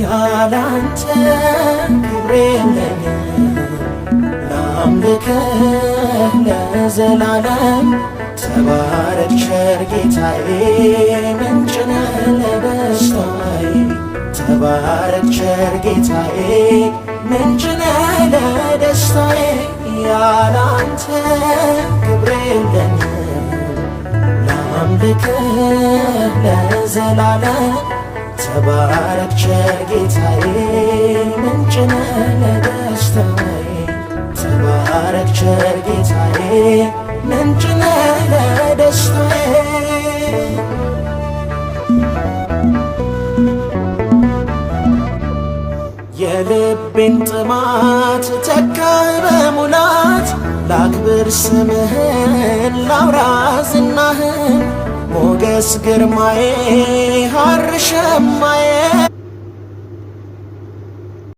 ያላንተ ክብር የለኝም ላምልክህ ለዘላለም ተባረክ ቸር ጌታዬ ምንጭ ነህ ለደስታዬ ተባረክ ቸር ጌታዬ ምንጭ ነህ ለደስታዬ ያላንተ ክብር የለኝም ላምልክህ ለዘላለም ተባረክ ቸር ጌታዬ ምንጭ ነህ ለደስታዬ ተባረክ ቸር ጌታዬ ምንጭ ነህ ለደስታዬ የልቤን ጥማት ተካህ በሙላት ላክብር ስምህን ላውራ ዝናህን ሞገስ ግርማዬ ሐር ሸማዬ